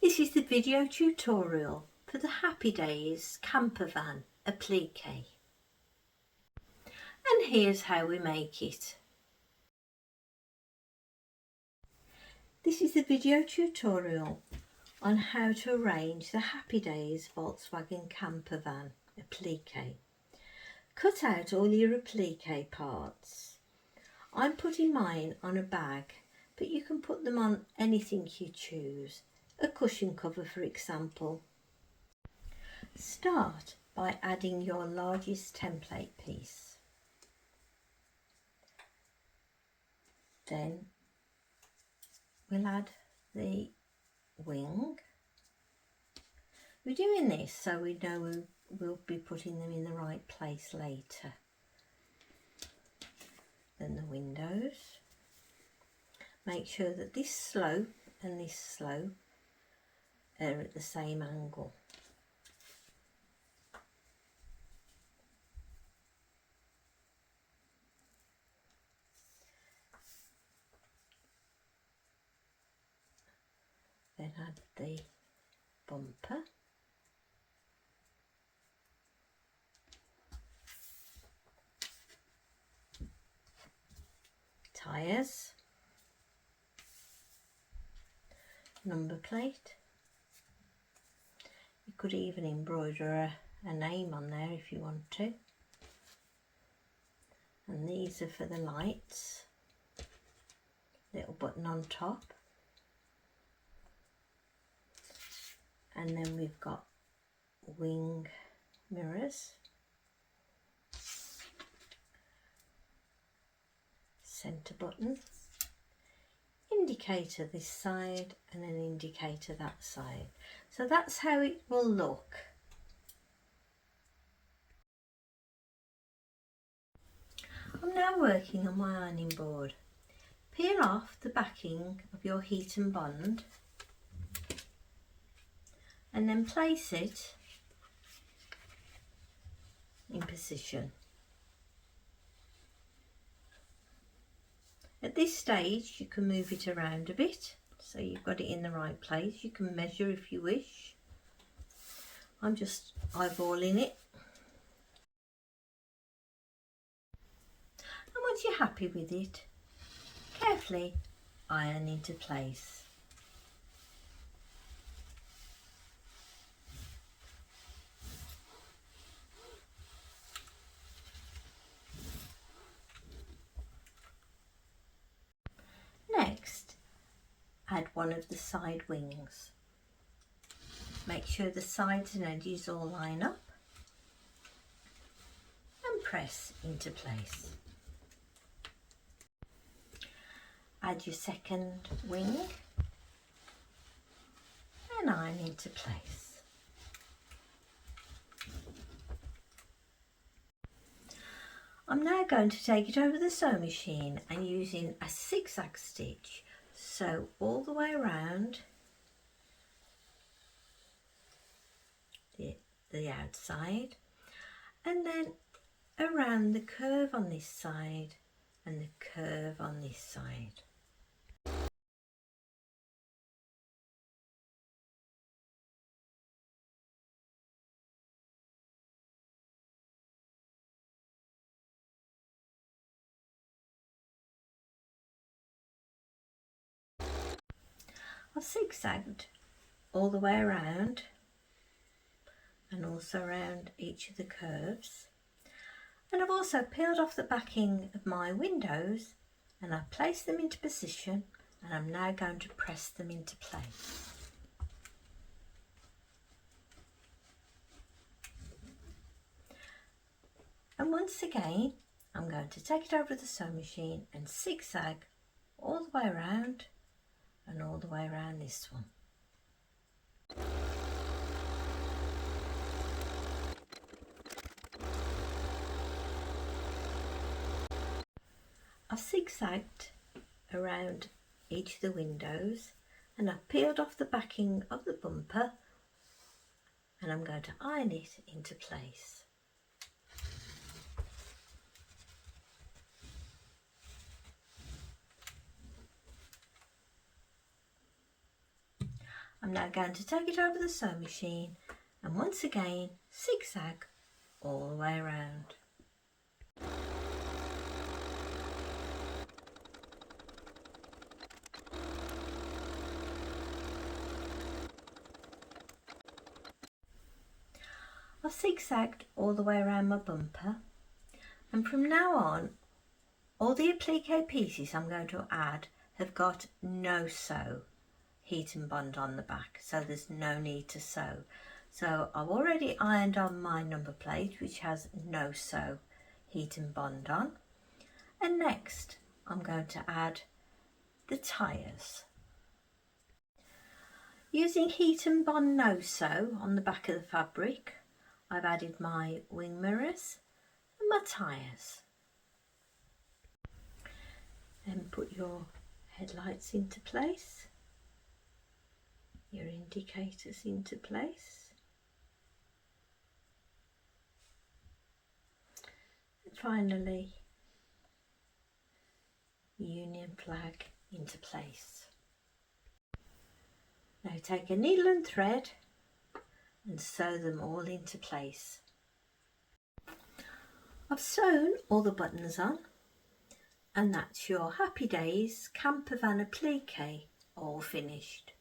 This is the video tutorial for the Happy Days Campervan Applique. And here's how we make it. This is the video tutorial on how to arrange the Happy Days Volkswagen Campervan Applique. Cut out all your applique parts. I'm putting mine on a bag, but you can put them on anything you choose. A cushion cover, for example. Start by adding your largest template piece. Then we'll add the wing. We're doing this so we know we'll be putting them in the right place later. Then the windows. Make sure that this slope and this slope are at the same angle. Then add the bumper. Tyres. Number plate. You could even embroider a name on there if you want to. And these are for the lights. Little button on top. And then we've got wing mirrors. Centre button. Indicator this side and an indicator that side. So that's how it will look. I'm now working on my ironing board. Peel off the backing of your heat and bond and then place it in position. At this stage you can move it around a bit so you've got it in the right place. You can measure if you wish. I'm just eyeballing it. And once you're happy with it, carefully iron into place. Next, add one of the side wings. Make sure the sides and edges all line up and press into place. Add your second wing and iron into place. I'm now going to take it over the sewing machine and using a zigzag stitch, sew all the way around the outside and then around the curve on this side and the curve on this side. I've zigzagged all the way around and also around each of the curves, and I've also peeled off the backing of my windows and I've placed them into position and I'm now going to press them into place. And once again I'm going to take it over the sewing machine and zigzag all the way around and all the way around this one. I've zigzagged around each of the windows and I've peeled off the backing of the bumper and I'm going to iron it into place. I'm now going to take it over the sewing machine and once again zigzag all the way around. I've zigzagged all the way around my bumper, and from now on all the applique pieces I'm going to add have got no sew heat and bond on the back, so there's no need to sew. So I've already ironed on my number plate, which has no sew heat and bond on, and next I'm going to add the tyres. Using heat and bond no sew on the back of the fabric, I've added my wing mirrors and my tyres. Then put your headlights into place, your indicators into place, and finally Union flag into place. Now take a needle and thread and sew them all into place. I've sewn all the buttons on, and that's your Happy Days Campervan applique all finished.